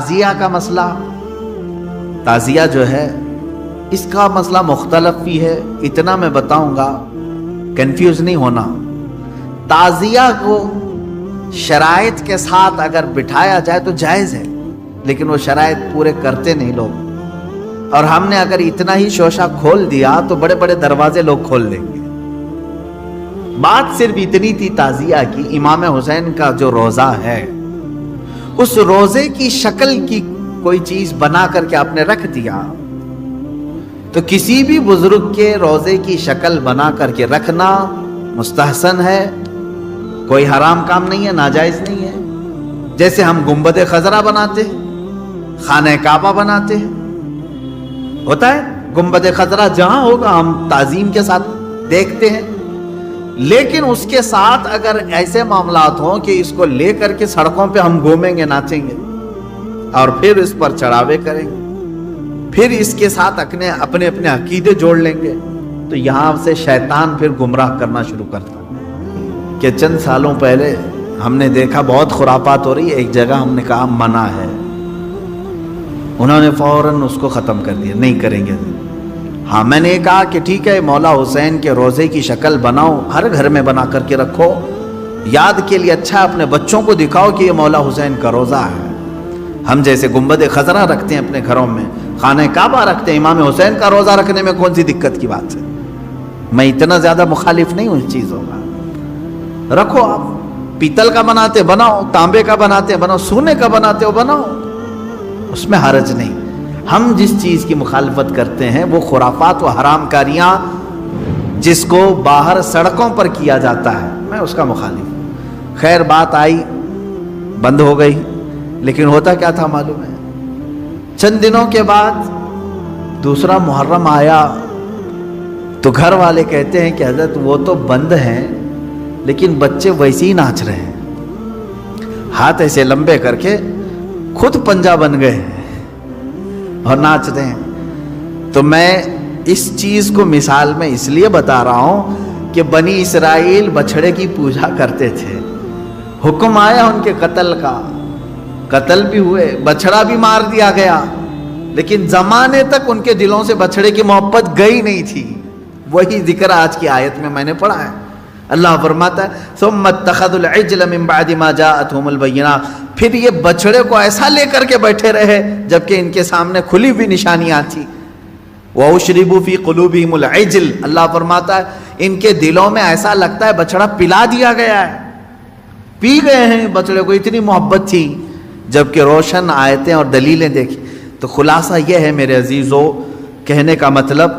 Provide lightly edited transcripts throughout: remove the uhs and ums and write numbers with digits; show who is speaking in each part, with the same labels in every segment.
Speaker 1: تعزیہ کا مسئلہ، تعزیہ جو ہے اس کا مسئلہ مختلف بھی ہے، اتنا میں بتاؤں گا، کنفیوز نہیں ہونا۔ تعزیہ کو شرائط کے ساتھ اگر بٹھایا جائے تو جائز ہے، لیکن وہ شرائط پورے کرتے نہیں لوگ، اور ہم نے اگر اتنا ہی شوشہ کھول دیا تو بڑے بڑے دروازے لوگ کھول دیں گے۔ بات صرف اتنی تھی تعزیہ کی، امام حسین کا جو روزہ ہے اس روزے کی شکل کی کوئی چیز بنا کر کے آپ نے رکھ دیا، تو کسی بھی بزرگ کے روزے کی شکل بنا کر کے رکھنا مستحسن ہے، کوئی حرام کام نہیں ہے، ناجائز نہیں ہے۔ جیسے ہم گنبد خضرا بناتے ہیں، خانہ کعبہ بناتے ہیں، ہوتا ہے گنبد خضرا جہاں ہوگا ہم تعظیم کے ساتھ دیکھتے ہیں، لیکن اس کے ساتھ اگر ایسے معاملات ہوں کہ اس کو لے کر کے سڑکوں پہ ہم گھومیں گے، ناچیں گے، اور پھر اس پر چڑھاوے کریں گے، پھر اس کے ساتھ اپنے اپنے عقیدے جوڑ لیں گے، تو یہاں سے شیطان پھر گمراہ کرنا شروع کرتا ہے۔ کہ چند سالوں پہلے ہم نے دیکھا بہت خرافات ہو رہی ہے، ایک جگہ ہم نے کہا منع ہے، انہوں نے فوراً اس کو ختم کر دیا، نہیں کریں گے۔ ہاں میں نے کہا کہ ٹھیک ہے، مولا حسین کے روزے کی شکل بناؤ، ہر گھر میں بنا کر کے رکھو، یاد کے لیے اچھا، اپنے بچوں کو دکھاؤ کہ یہ مولا حسین کا روزہ ہے۔ ہم جیسے گنبد خضرا رکھتے ہیں اپنے گھروں میں، خانہ کعبہ رکھتے ہیں، امام حسین کا روزہ رکھنے میں کون سی دقت کی بات ہے؟ میں اتنا زیادہ مخالف نہیں ہوں اس چیزوں کا، رکھو، آپ پیتل کا بناتے بناؤ، تانبے کا بناتے بناؤ، سونے کا بناتے ہو بناؤ، اس میں حرج نہیں۔ ہم جس چیز کی مخالفت کرتے ہیں وہ خرافات و حرام کاریاں جس کو باہر سڑکوں پر کیا جاتا ہے، میں اس کا مخالف ہوں۔ خیر بات آئی، بند ہو گئی، لیکن ہوتا کیا تھا معلوم ہے؟ چند دنوں کے بعد دوسرا محرم آیا تو گھر والے کہتے ہیں کہ حضرت وہ تو بند ہیں لیکن بچے ویسے ہی ناچ رہے ہیں، ہاتھ ایسے لمبے کر کے خود پنجہ بن گئے اور ناچ رہے ہیں۔ تو میں اس چیز کو مثال میں اس لیے بتا رہا ہوں کہ بنی اسرائیل بچھڑے کی پوجا کرتے تھے، حکم آیا ان کے قتل کا، قتل بھی ہوئے، بچھڑا بھی مار دیا گیا، لیکن زمانے تک ان کے دلوں سے بچھڑے کی محبت گئی نہیں تھی۔ وہی ذکر آج کی آیت میں نے پڑھا ہے، اللہ فرماتا ہے ثم اتخذوا العجل من بعد ما جاءتهم البینات، پھر یہ بچڑے کو ایسا لے کر کے بیٹھے رہے جبکہ ان کے سامنے کھلی ہوئی نشانیاں تھی۔ وَأُشْرِبُوا فِي قُلُوبِهِمُ الْعِجْلَ، اللہ فرماتا ہے ان کے دلوں میں ایسا لگتا ہے بچڑا پلا دیا گیا ہے، پی گئے ہیں، بچڑے کو اتنی محبت تھی، جبکہ روشن آیتیں اور دلیلیں دیکھی۔ تو خلاصہ یہ ہے میرے عزیزو، کہنے کا مطلب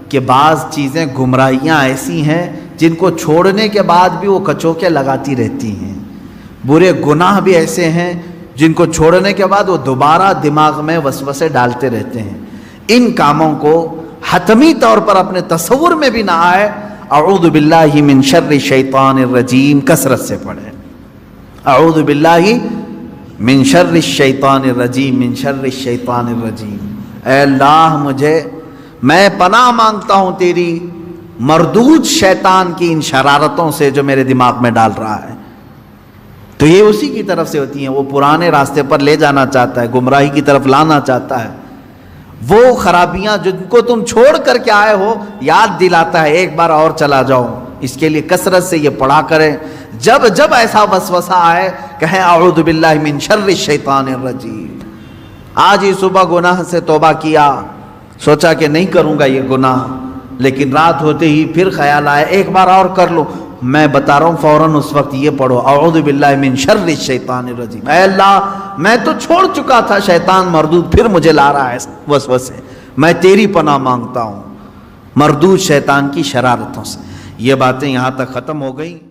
Speaker 1: کہ بعض چیزیں گمراہیاں ایسی ہیں جن کو چھوڑنے کے بعد بھی وہ کچوکے لگاتی رہتی ہیں، برے گناہ بھی ایسے ہیں جن کو چھوڑنے کے بعد وہ دوبارہ دماغ میں وسوسے ڈالتے رہتے ہیں۔ ان کاموں کو حتمی طور پر اپنے تصور میں بھی نہ آئے۔ اعوذ باللہ من شر الشیطان الرجیم کثرت سے پڑھیں، اعوذ باللہ من شر الشیطان الرجیم، من شر الشیطان الرجیم۔ اے اللہ میں پناہ مانگتا ہوں تیری مردود شیطان کی ان شرارتوں سے جو میرے دماغ میں ڈال رہا ہے۔ تو یہ اسی کی طرف سے ہوتی ہیں، وہ پرانے راستے پر لے جانا چاہتا ہے، گمراہی کی طرف لانا چاہتا ہے، وہ خرابیاں جن کو تم چھوڑ کر کے آئے ہو یاد دلاتا ہے ایک بار اور چلا جاؤ۔ اس کے لیے کثرت سے یہ پڑھا کریں، جب جب ایسا وسوسہ آئے کہیں اعوذ باللہ من شر الشیطان الرجیم۔ آج ہی صبح گناہ سے توبہ کیا، سوچا کہ نہیں کروں گا یہ گناہ، لیکن رات ہوتے ہی پھر خیال آیا ایک بار اور کر لوں، میں بتا رہا ہوں فوراً اس وقت یہ پڑھو اعوذ باللہ من شر الشیطان الرجیم۔ اے اللہ میں تو چھوڑ چکا تھا شیطان مردود، پھر مجھے لا رہا ہے وسوسے، میں تیری پناہ مانگتا ہوں مردود شیطان کی شرارتوں سے۔ یہ باتیں یہاں تک ختم ہو گئیں۔